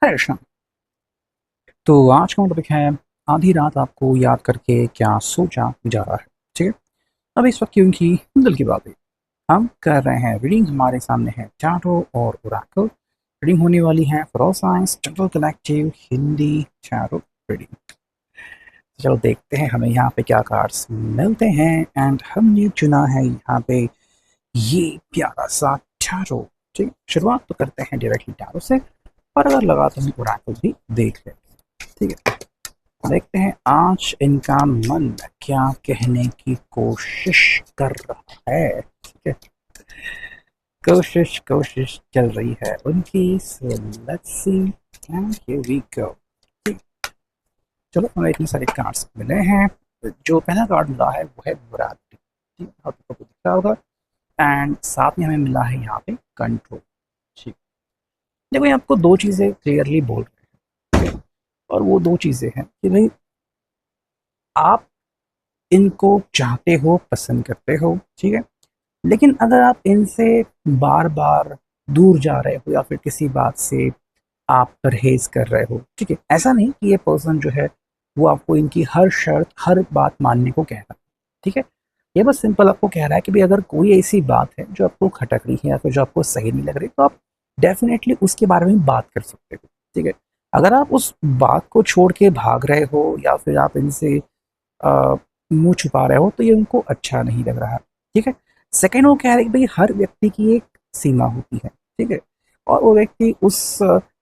है शाम। तो आज का टॉपिक है आधी रात आपको याद करके क्या सोचा जा रहा है। ठीक है। अब इस वक्त क्योंकि दिल की बात है, हम कर रहे हैं रीडिंग। हमारे सामने है टैरो और ओरेकल रीडिंग होने वाली है for all science general collective Hindi tarot reading. चलो देखते हैं हमें यहाँ पे क्या कार्ड्स मिलते हैं। एंड हमने चुना है यहाँ पे ये प्यारा सा टैरो। ठीक, शुरुआत तो करते हैं डायरेक्टली टैरो से, और अगर लगा तो हम ओरेकल भी देख लेते हैं। ठीक है, देखते हैं आज इनका मन क्या कहने की कोशिश कर रहा है। ठीक है, कोशिश कोशिश चल रही है उनकी। So let's see and here we go। चलो, हमें इतने सारे कार्ड्स मिले हैं। जो पहला कार्ड मिला है वो है मोरालिटी। ठीक है, आपको दिख रहा होगा। एंड साथ में हमें मिला है यहाँ पे कंट्रोल। ठीक, देखो ये आपको दो चीजें क्लियरली बोल रहे हैं, और वो दो चीजें हैं कि भाई आप इनको चाहते हो, पसंद करते हो। ठीक है, लेकिन अगर आप इनसे बार बार दूर जा रहे हो या फिर किसी बात से आप परहेज कर रहे हो, ठीक है, ऐसा नहीं कि ये पर्सन जो है वो आपको इनकी हर शर्त हर बात मानने को कह रहा है। ठीक है, ये बस सिंपल आपको कह रहा है कि भाई अगर कोई ऐसी बात है जो आपको खटक रही है या फिर जो आपको सही नहीं लग रही, तो आप डेफिनेटली उसके बारे में बात कर सकते हो। ठीक है, अगर आप उस बात को छोड़ के भाग रहे हो या फिर आप इनसे मुंह छुपा रहे हो, तो ये उनको अच्छा नहीं लग रहा। ठीक है, सेकंड वो कह रहे हैं कि भाई हर व्यक्ति की एक सीमा होती है। ठीक है, और वो व्यक्ति उस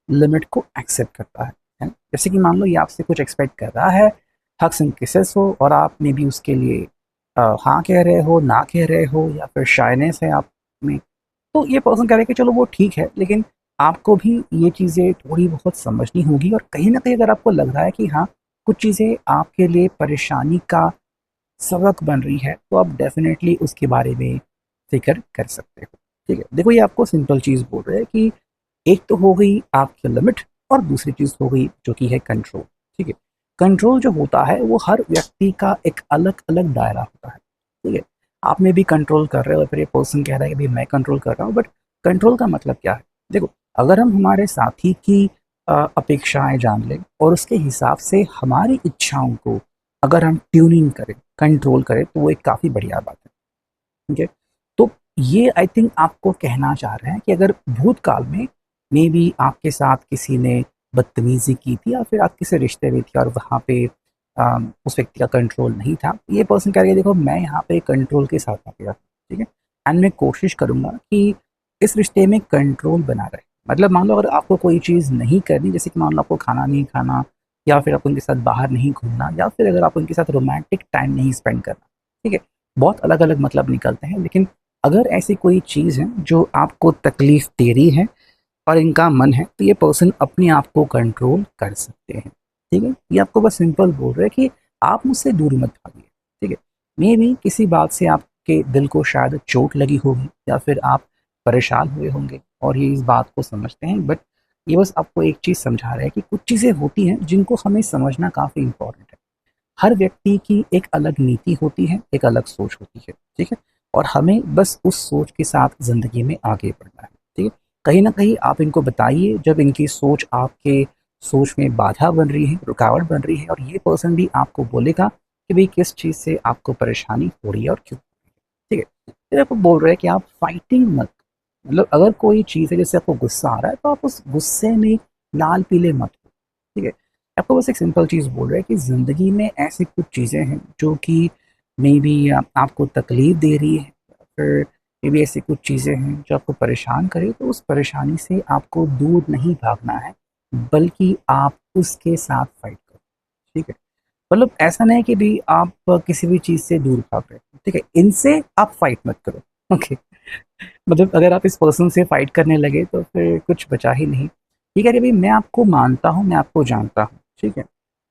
लिमिट को एक्सेप्ट करता है। जैसे कि मान लो ये आपसे कुछ एक्सपेक्ट कर रहा है, हक्स एंड किसेस हो, और आप में भी उसके लिए हाँ कह रहे हो, ना कह रहे हो, या फिर शाइनेस है आप में, तो ये पर्सन कह रहे हैं कि चलो वो ठीक है, लेकिन आपको भी ये चीज़ें थोड़ी बहुत समझनी होगी। और कहीं ना कहीं अगर आपको लग रहा है कि हाँ कुछ चीज़ें आपके लिए परेशानी का सबक बन रही है, तो आप डेफिनेटली उसके बारे में फिक्र कर सकते हो। ठीक है, देखो ये आपको सिंपल चीज़ बोल रहे हैं कि एक तो हो गई आपकी लिमिट, और दूसरी चीज़ हो गई जो कि है कंट्रोल। ठीक है, कंट्रोल जो होता है वो हर व्यक्ति का एक अलग अलग दायरा होता है। ठीक है, आप में भी कंट्रोल कर रहे हो, फिर ये पर्सन कह रहा है कि भाई मैं कंट्रोल कर रहा हूँ, बट कंट्रोल का मतलब क्या है? देखो, अगर हम हमारे साथी की अपेक्षाएं जान लें और उसके हिसाब से हमारी इच्छाओं को अगर हम ट्यूनिंग करें, कंट्रोल करें, तो वो एक काफ़ी बढ़िया बात है। ठीक है, तो ये आई थिंक आपको कहना चाह रहे हैं कि अगर भूतकाल में मे बी आपके साथ किसी ने बदतमीजी की थी या फिर आप किसी रिश्ते में थी और वहाँ पे उस व्यक्ति का कंट्रोल नहीं था, ये पर्सन कह रही है देखो मैं यहाँ पे कंट्रोल के साथ आ गया। ठीक है, एंड मैं कोशिश करूँगा कि इस रिश्ते में कंट्रोल बना रहे। मतलब मान लो अगर आपको कोई चीज़ नहीं करनी, जैसे कि मान लो आपको खाना नहीं खाना, या फिर आप उनके साथ बाहर नहीं घूमना, या फिर अगर आप उनके साथ रोमांटिक टाइम नहीं स्पेंड करना। ठीक है, बहुत अलग अलग मतलब निकलते हैं, लेकिन अगर ऐसी कोई चीज़ है जो आपको तकलीफ दे रही है और इनका मन है, तो ये पर्सन अपने आप को कंट्रोल कर सकते हैं। ठीक है, ये आपको बस सिंपल बोल रहे हैं कि आप मुझसे दूर मत भागिए। ठीक है, मे बी किसी बात से आपके दिल को शायद चोट लगी होगी, या फिर आप परेशान हुए होंगे और ये इस बात को समझते हैं, बट ये बस आपको एक चीज़ समझा रहे हैं कि कुछ चीज़ें होती हैं जिनको हमें समझना काफ़ी इंपॉर्टेंट है। हर व्यक्ति की एक अलग नीति होती है, एक अलग सोच होती है। ठीक है, और हमें बस उस सोच के साथ ज़िंदगी में आगे बढ़ना है। ठीक है, कहीं न कहीं आप इनको बताइए जब इनकी सोच आपके सोच में बाधा बन रही है, रुकावट बन रही है, और ये पर्सन भी आपको बोलेगा कि भई किस चीज़ से आपको परेशानी हो रही है और क्यों। ठीक है, फिर आपको बोल रहे हैं कि आप फाइटिंग मत, मतलब अगर कोई चीज़ है जैसे आपको गुस्सा आ रहा है, तो आप उस गुस्से में लाल पीले मत हो। ठीक है, आपको बस एक सिंपल चीज़ बोल रहे हैं कि ज़िंदगी में ऐसी कुछ चीज़ें हैं जो कि मे बी आपको तकलीफ़ दे रही है, फिर मे बी ऐसी कुछ चीज़ें हैं जो आपको परेशान करे, तो उस परेशानी से आपको दूर नहीं भागना है, बल्कि आप उसके साथ फाइट करो। ठीक है, मतलब ऐसा नहीं कि भी आप किसी भी चीज़ से दूर भाग रहे हो। ठीक है, इनसे आप फाइट मत करो। ओके, मतलब अगर आप इस पर्सन से फाइट करने लगे तो फिर कुछ बचा ही नहीं। ठीक है, भाई मैं आपको मानता हूँ, मैं आपको जानता हूँ। ठीक है,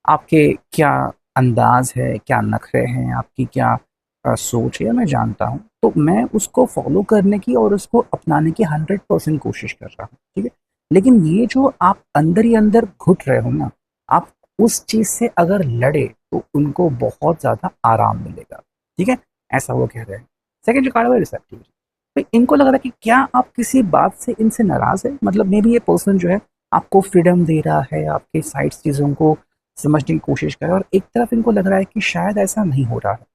आपके क्या अंदाज है, क्या नखरे हैं, आपकी क्या सोच है, मैं जानता हूँ, तो मैं उसको फॉलो करने की और उसको अपनाने की 100% कोशिश कर रहा हूँ। ठीक है, लेकिन ये जो आप अंदर ही अंदर घुट रहे हो ना, आप उस चीज़ से अगर लड़े तो उनको बहुत ज़्यादा आराम मिलेगा। ठीक है, ऐसा वो कह रहे हैं। सेकंड जो कार्ड है रिसेप्टिविटी। तो इनको लग रहा है कि क्या आप किसी बात से इनसे नाराज़ है, मतलब मे बी ये पर्सन जो है आपको फ्रीडम दे रहा है, आपके साइड्स चीज़ों को समझने की कोशिश कर रहा है, और एक तरफ इनको लग रहा है कि शायद ऐसा नहीं हो रहा है।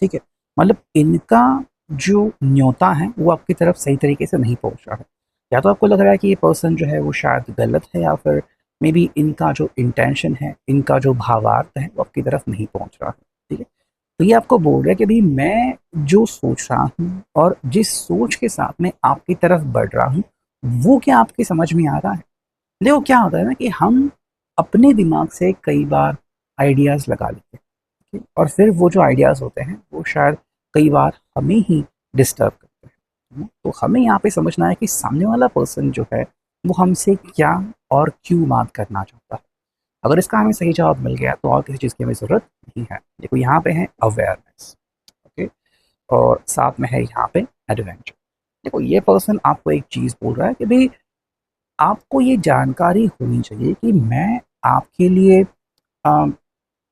ठीक है, मतलब इनका जो न्योता है वो आपकी तरफ सही तरीके से नहीं पहुंच रहा है। या तो आपको लग रहा है कि ये पर्सन जो है वो शायद गलत है, या फिर मे बी इनका जो इंटेंशन है, इनका जो भावार्थ है वो आपकी तरफ नहीं पहुंच रहा है। ठीक है, तो ये आपको बोल रहा है कि भाई मैं जो सोच रहा हूँ और जिस सोच के साथ में आपकी तरफ बढ़ रहा हूँ, वो क्या आपकी समझ में आ रहा है। देखो क्या होता है ना कि हम अपने दिमाग से कई बार आइडियाज़ लगा लेते हैं, ठीक है? और फिर वो जो आइडियाज़ होते हैं वो शायद कई बार हमें ही डिस्टर्ब करते हैं, है ना? तो हमें यहाँ पे समझना है कि सामने वाला पर्सन जो है वो हमसे क्या और क्यों बात करना चाहता है। अगर इसका हमें सही जवाब मिल गया तो और किसी चीज़ की हमें ज़रूरत नहीं है। देखो यहाँ पे है अवेयरनेस, ओके, और साथ में है यहाँ पे एडवेंचर। देखो ये पर्सन आपको एक चीज़ बोल रहा है कि भाई आपको ये जानकारी होनी चाहिए कि मैं आपके लिए अ,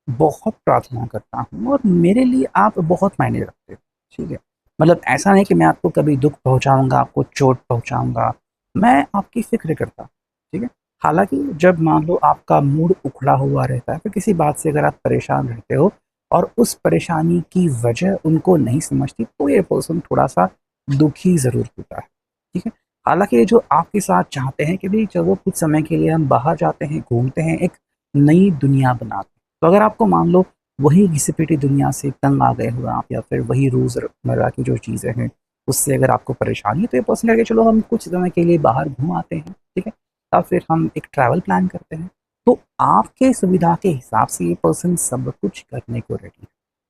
बहुत प्रार्थना करता हूँ और मेरे लिए आप बहुत मायने रखते हो। ठीक है, मतलब ऐसा नहीं कि मैं आपको कभी दुख पहुँचाऊँगा, आपको चोट पहुँचाऊँगा, मैं आपकी फ़िक्र करता हूँ। ठीक है, हालाँकि जब मान लो आपका मूड उखड़ा हुआ रहता है, फिर किसी बात से अगर आप परेशान रहते हो और उस परेशानी की वजह उनको नहीं समझती, तो ये पर्सन थोड़ा-सा दुखी ज़रूर होता है। ठीक है, हालाँकि ये जो आपके साथ चाहते हैं कि भई चलो कुछ समय के लिए हम बाहर जाते हैं, घूमते हैं, एक नई दुनिया बनाते हैं। तो अगर आपको मान लो वही घिसी-पिटी दुनिया से तंग आ गए हो आप, या फिर वही रोज़मर्रा की जो चीज़ें हैं, उससे अगर आपको परेशानी है, तो ये पर्सन कहेगा चलो हम कुछ समय के लिए बाहर घूम आते हैं, ठीक है? या फिर हम एक ट्रैवल प्लान करते हैं। तो आपके सुविधा के हिसाब से ये पर्सन सब कुछ करने को रेडी है,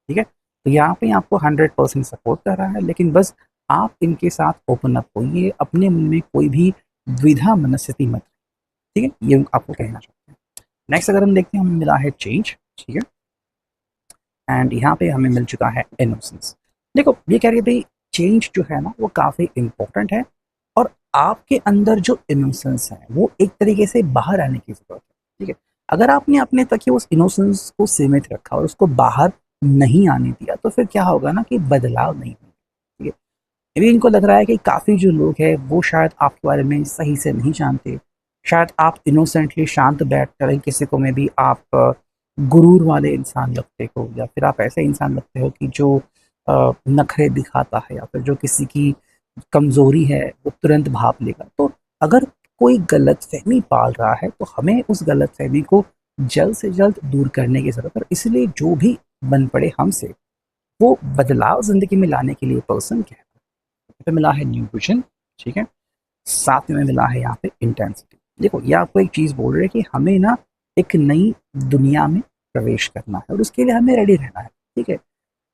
ठीक है? तो यहाँ पे आपको 100% सपोर्ट कर रहा है, लेकिन बस आप इनके साथ ओपन अप होइए, अपने मन में कोई भी द्विधा मनस्थिति मत, ठीक है? ये आपको कहना चाहते हैं। नेक्स्ट अगर हम देखते हैं, हमें मिला है चेंज, ठीक है? एंड यहाँ पे हमें मिल चुका है इनोसेंस। देखो ये कह रही है भाई चेंज जो है ना वो काफ़ी इम्पोर्टेंट है, और आपके अंदर जो इनोसेंस है वो एक तरीके से बाहर आने की ज़रूरत है। ठीक है, अगर आपने अपने तक ही उस इनोसेंस को सीमित रखा और उसको बाहर नहीं आने दिया, तो फिर क्या होगा ना कि बदलाव नहीं होगा। ठीक है, अभी इनको लग रहा है कि काफ़ी जो लोग हैं वो शायद आपके बारे में सही से नहीं जानते। शायद आप इनोसेंटली शांत बैठ कर किसी को में भी आप गुरूर वाले इंसान लगते हो, या फिर आप ऐसे इंसान लगते हो कि जो नखरे दिखाता है, या फिर जो किसी की कमज़ोरी है वो तुरंत भाप लेगा। तो अगर कोई गलतफ़हमी पाल रहा है तो हमें उस गलतफ़हमी को जल्द से जल्द दूर करने की ज़रूरत है, और इसलिए जो भी बन पड़े हमसे, वो बदलाव ज़िंदगी में लाने के लिए पर्सन कहता है। पे मिला है न्यू विजन, ठीक है, साथ में मिला है यहाँ पे इंटेंसिटी। देखो ये आपको एक चीज़ बोल रहे हैं कि हमें ना एक नई दुनिया में प्रवेश करना है और उसके लिए हमें रेडी रहना है। ठीक है,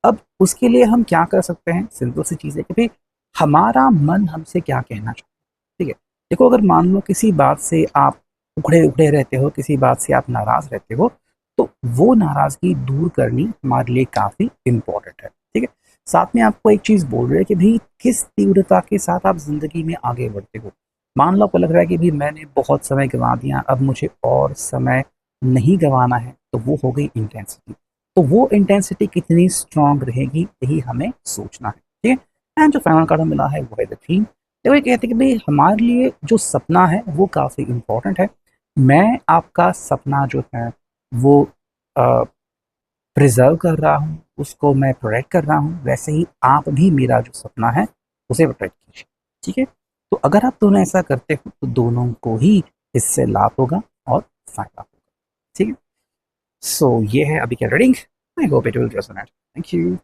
अब उसके लिए हम क्या कर सकते हैं, सिंपल सी चीज़ है कि भाई हमारा मन हमसे क्या कहना चाहता है। ठीक है, देखो अगर मान लो किसी बात से आप उखड़े उखड़े रहते हो, किसी बात से आप नाराज़ रहते हो, तो वो नाराज़गी दूर करनी हमारे लिए काफ़ी इम्पोर्टेंट है। ठीक है, साथ में आपको एक चीज़ बोल रहे हैं कि भाई किस तीव्रता के साथ आप ज़िंदगी में आगे बढ़ते हो। मान लो आपको लग रहा है कि भाई मैंने बहुत समय गंवा दिया, अब मुझे और समय नहीं गंवाना है, तो वो हो गई इंटेंसिटी। तो वो इंटेंसिटी कितनी स्ट्रांग रहेगी, यही हमें सोचना है। ठीक है, एंड जो फाइनल कार्ड मिला है वो है द थीम। तो ये कहते हैं कि भाई हमारे लिए जो सपना है वो काफ़ी इंपॉर्टेंट है। मैं आपका सपना जो है वो प्रिजर्व कर रहा हूँ, उसको मैं प्रोटेक्ट कर रहा हूँ, वैसे ही आप भी मेरा जो सपना है उसे प्रोटेक्ट कीजिए। ठीक है, तो अगर आप दोनों ऐसा करते हो तो दोनों को ही इससे लाभ होगा और फायदा होगा। ठीक है, सो ये है अभी का reading. I hope it will resonate. Thank you.